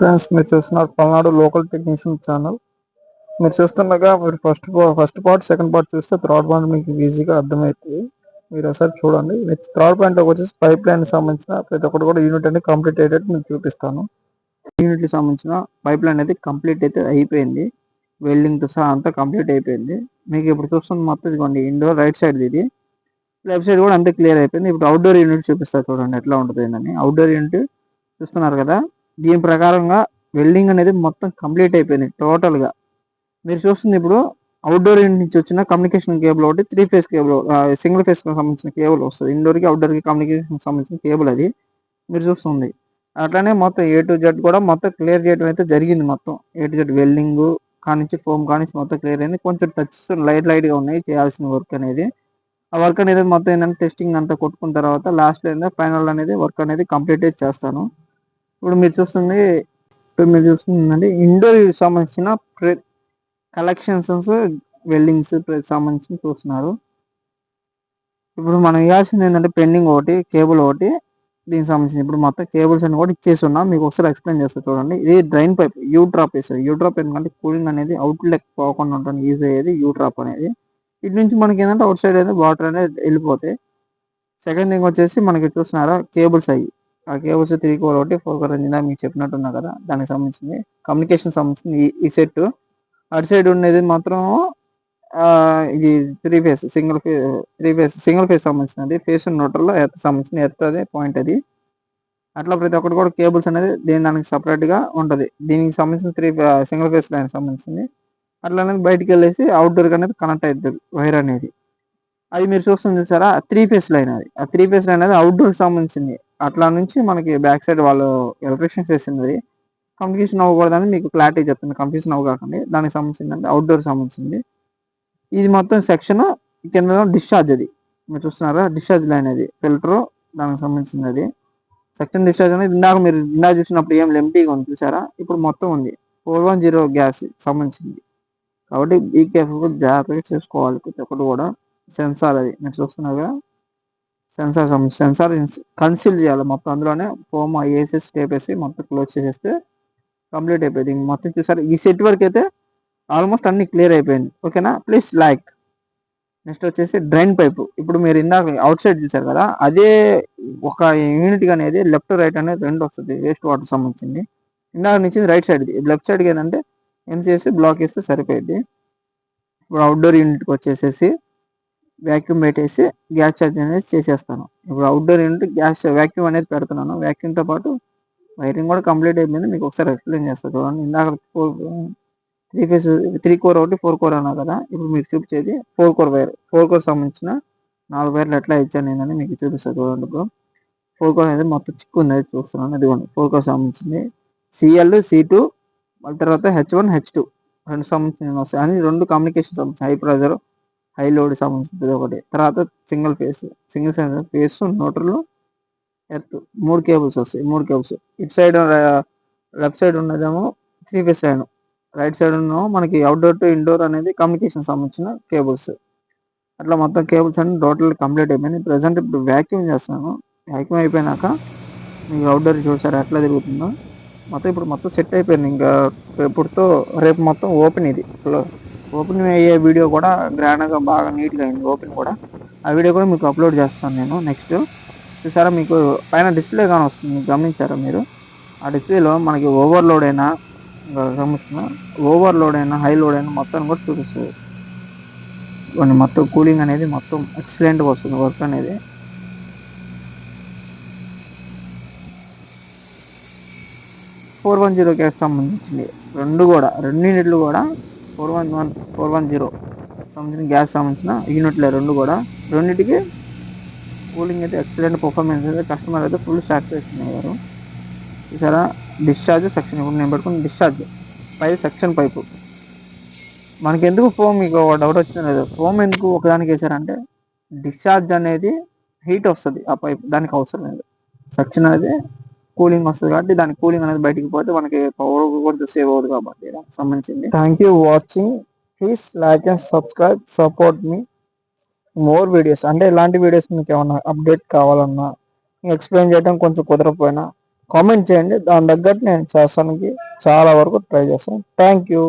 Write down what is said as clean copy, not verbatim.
Friends, మీరు చూస్తున్నారు Palnadu local technician channel. మీరు చూస్తుండగా మీరు ఫస్ట్ పార్ట్ సెకండ్ పార్ట్ చూస్తే థర్డ్ పార్ట్ మీకు ఈజీగా అర్థమవుతుంది. మీరు ఒకసారి చూడండి. థర్డ్ పాయింట్లోకి వచ్చేసి పైప్ లైన్ సంబంధించిన ప్రతి ఒక్కటి కూడా యూనిట్ అనేది కంప్లీట్ అయ్యేటట్టు మీకు చూపిస్తాను. యూనిట్కి సంబంధించిన పైప్ లైన్ అనేది కంప్లీట్ అయితే అయిపోయింది. వెల్డింగ్తో సహా అంతా కంప్లీట్ అయిపోయింది. మీకు ఇప్పుడు చూస్తుంది మొత్తం ఇదిగోండి, ఇండోర్ రైట్ సైడ్ ఇది, లెఫ్ట్ సైడ్ కూడా అంతే క్లియర్ అయిపోయింది. ఇప్పుడు అవుట్డోర్ యూనిట్ చూపిస్తారు చూడండి ఎట్లా ఉంటుంది అని. అవుట్డోర్ యూనిట్ చూస్తున్నారు కదా, దీని ప్రకారంగా వెల్డింగ్ అనేది మొత్తం కంప్లీట్ అయిపోయింది టోటల్గా. మీరు చూస్తుంది ఇప్పుడు అవుట్డోర్ యూనిట్ నుంచి వచ్చిన కమ్యూనికేషన్ కేబుల్ ఒకటి 3 ఫేజ్ కేబుల్, సింగిల్ ఫేజ్ సంబంధించిన కేబుల్ వస్తుంది. ఇండోర్కి అవుట్డోర్కి కమ్యూనికేషన్ సంబంధించిన కేబుల్ అది మీరు చూస్తుంది. అట్లానే మొత్తం A to Z కూడా మొత్తం క్లియర్ చేయడం అయితే జరిగింది. మొత్తం A to Z వెల్డింగ్ కానించి ఫోమ్ కానించి మొత్తం క్లియర్ అయింది. కొంచెం టచ్ లైట్గా ఉన్నాయి చేయాల్సిన వర్క్ అనేది. ఆ వర్క్ అనేది మొత్తం ఏంటంటే టెస్టింగ్ అంతా కొట్టుకున్న తర్వాత లాస్ట్ ఫైనల్ అనేది వర్క్ అనేది కంప్లీట్ చేస్తాను. ఇప్పుడు మీరు చూస్తుందండి ఇండోర్ సంబంధించిన కలెక్షన్స్ వెల్డింగ్స్ సంబంధించి చూస్తున్నారు. ఇప్పుడు మనం ఇవ్వాల్సింది ఏంటంటే పెండింగ్ ఒకటి కేబుల్ ఒకటి, దీనికి సంబంధించి ఇప్పుడు మొత్తం కేబుల్స్ అని కూడా ఇచ్చేసి ఉన్నాం. మీకు ఒకసారి ఎక్స్ప్లెయిన్ చేస్తా చూడండి. ఇది డ్రైన్ పైప్ యూ డ్రాప్ వేస్తారు. యూ డ్రాప్ ఎందుకంటే కూలింగ్ అనేది అవుట్లెట్ పోకుండా ఉంటుంది, యూజ్ అయ్యేది యూ డ్రాప్ అనేది. ఇటు నుంచి మనకి ఏంటంటే అవుట్ సైడ్ అనేది వాటర్ అనేది వెళ్ళిపోతాయి. సెకండ్ థింగ్ వచ్చేసి మనకి చూస్తున్నారా కేబుల్స్ అయ్యి, ఆ కేబుల్స్ 3 కోర్ ఒకటి 4 కోర్ ఇందా మీకు చెప్పినట్టున్నా కదా, దానికి సంబంధించింది కమ్యూనికేషన్ సంబంధించింది ఈ సెట్. అటు సైడ్ ఉండేది మాత్రం ఇది 3 ఫేజ్ సింగిల్ ఫేజ్ సంబంధించినది. ఫేస్ న్యూట్రల్ ఎర్త్ సంబంధించిన ఎర్త్ అదే పాయింట్ అది. అట్లా ప్రతి ఒక్కటి కూడా కేబుల్స్ అనేది దానికి సపరేట్ గా ఉంటది. దీనికి సంబంధించిన సింగిల్ ఫేజ్ లైన్ సంబంధించింది. అట్లా అనేది బయటికి వెళ్ళేసి అవుట్డోర్ అనేది కనెక్ట్ అవుతుంది వైర్ అనేది. అది మీరు చూస్తుంది చూసారా 3 ఫేజ్ లైన్. అది ఆ 3 ఫేజ్ లైన్ అనేది అవుట్డోర్ సంబంధించింది. అట్లా నుంచి మనకి బ్యాక్ సైడ్ వాళ్ళు ఎలక్ట్రిషియన్ చేసింది. కమ్యూనికేషన్ అవ్వకూడదని మీకు క్లారిటీ చెప్తుంది, కన్ఫ్యూజన్ అవ్వకండి. దానికి సంబంధించింది అవుట్డోర్ సంబంధించింది. ఇది మొత్తం సెక్షన్ కింద డిశ్చార్జ్, అది మీరు చూస్తున్నారా డిశ్చార్జ్ లైన్, అది ఫిల్టర్ దానికి సంబంధించింది. అది సెక్షన్ డిశ్చార్జ్ అనేది ఇందాక చూసినప్పుడు ఏం ఎంటీగా ఉంది చూసారా, ఇప్పుడు మొత్తం ఉంది 410 గ్యాస్ సంబంధించింది. కాబట్టి ఈ కేర్ఫుల్ జాగ్రత్తగా చేసుకోవాలి ప్రతి ఒక్కటి కూడా. సెన్సార్ అది మీరు చూస్తున్నారుగా, సెన్సార్ కన్సిల్ చేయాలి మొత్తం. అందులోనే ఫోమ్ వేసేసి టేప్ వేసి మొత్తం క్లోజ్ చేసేస్తే కంప్లీట్ అయిపోయింది. మొత్తం చూసారు ఈ సెట్ వరకు అయితే ఆల్మోస్ట్ అన్ని క్లియర్ అయిపోయింది. ఓకేనా, ప్లీజ్ లైక్. నెక్స్ట్ వచ్చేసి డ్రైన్ పైప్. ఇప్పుడు మీరు ఇందాక అవుట్ సైడ్ చూసారు కదా, అదే ఒక యూనిట్ అనేది లెఫ్ట్ రైట్ అనేది రెండు వస్తుంది వేస్ట్ వాటర్ సంబంధించింది. ఇందాక నుంచి రైట్ సైడ్, లెఫ్ట్ సైడ్కి ఏంటంటే ఎంచేసి బ్లాక్ వేస్తే సరిపోయింది. ఇప్పుడు అవుట్డోర్ యూనిట్కి వచ్చేసేసి వ్యాక్యూమ్ పెట్టేసి గ్యాస్ ఛార్జ్ అనేది చేసేస్తాను. ఇప్పుడు అవుట్డోర్ యూనిట్ గ్యాస్ వ్యాక్యూమ్ అనేది పెడుతున్నాను. వ్యాక్యూమ్తో పాటు వైరింగ్ కూడా కంప్లీట్ అయిపోయింది. మీకు ఒకసారి ఎక్స్ప్లెయిన్ చేస్తాను చూడండి. ఇందాక 3 కోర్ ఒకటి 4 కోర్ అన్నా కదా, ఇప్పుడు మీకు చూపించేది 4 కోర్ వైర్. 4 కోర్ సంబంధించిన 4 వైర్లు ఎట్లా ఇచ్చాను నేను మీకు చూపిస్తాను చూడండి. ఇప్పుడు 4 కోర్ అనేది మొత్తం చిక్కు ఉంది, అది చూస్తున్నాను. ఇదిగోండి 4 కోర్ సంబంధించింది CL C2, మళ్ళీ తర్వాత H1 H2 రెండు సంబంధించిన వస్తాయి. అని రెండు కమ్యూనికేషన్ సంబంధించి హై ప్రెజర్ హై లోడ్ సంబంధించింది ఒకటి. తర్వాత single phase neutral earth 3 cables వస్తాయి. 3 కేబుల్స్ ఇటు సైడ్ లెఫ్ట్ సైడ్ ఉన్నదేమో 3 ఫేస్ లైన్, రైట్ సైడ్ ఉన్న మనకి అవుట్డోర్ టు ఇండోర్ అనేది కమ్యూనికేషన్ సంబంధించిన కేబుల్స్. అట్లా మొత్తం కేబుల్స్ అన్ని టోటల్ కంప్లీట్ అయిపోయింది. ప్రజెంట్ ఇప్పుడు వ్యాక్యూమ్ చేస్తున్నాను. వ్యాక్యూమ్ అయిపోయినాక మీకు అవుట్డోర్ చూసారు ఎట్లా తిరుగుతుందో. ఇప్పుడు మొత్తం సెట్ అయిపోయింది. ఇంకా ఇప్పుడుతో రేపు మొత్తం ఓపెన్, ఇది ఓపెన్ అయ్యే వీడియో కూడా గ్రాండ్గా బాగా నీట్గా అయింది ఓపెన్ కూడా. ఆ వీడియో కూడా మీకు అప్లోడ్ చేస్తాను నేను నెక్స్ట్. చూసారా మీకు పైన డిస్ప్లే కానీ వస్తుంది, గమనించారా మీరు? ఆ డిస్ప్లేలో మనకి ఓవర్లోడ్ అయినా గమనిస్తున్నా, ఓవర్లోడ్ అయినా హై లోడ్ అయినా మొత్తం కూడా చూపిస్తుంది. కొన్ని మొత్తం కూలింగ్ అనేది మొత్తం ఎక్సలెంట్గా వస్తుంది వర్క్ అనేది. (410) గ్యాస్ సంబంధించింది రెండింటిలు కూడా 410 సంబంధించిన గ్యాస్ సంబంధించిన యూనిట్లే రెండు కూడా. రెండింటికి కూలింగ్ అయితే ఎక్సలెంట్ పర్ఫార్మెన్స్ అయితే కస్టమర్ అయితే ఫుల్ సాటిస్ఫాక్షన్ అయ్యారు. చూసారా డిశ్చార్జ్ సెక్షన్, ఇప్పుడు నేను పెట్టుకున్న డిశ్చార్జ్ సెక్షన్ పైపు. మనకి ఎందుకు ఫోమ్, మీకు డౌట్ వచ్చింది లేదు, ఫోమ్ ఎందుకు ఒకదానికి వేసారంటే డిశ్చార్జ్ అనేది హీట్ వస్తుంది ఆ పైప్, దానికి అవసరం లేదు. సెక్షన్ అనేది కూలింగ్ వస్తుంది కాబట్టి దానికి కూలింగ్ అనేది బయటికి పోతే మనకి పవర్ కూడా సేవ్ అవుతుంది కాబట్టి దానికి సంబంధించింది. Thank you watching. Please like and subscribe, support me more videos. అంటే ఇలాంటి వీడియోస్ మీకు ఏమన్నా అప్డేట్ కావాలన్నా, ఎక్స్ప్లెయిన్ చేయడం కొంచెం కుదరకపోయినా కామెంట్ చేయండి, దాని తగ్గట్టు నేను చేస్తానికి చాలా వరకు ట్రై చేస్తాను. Thank you.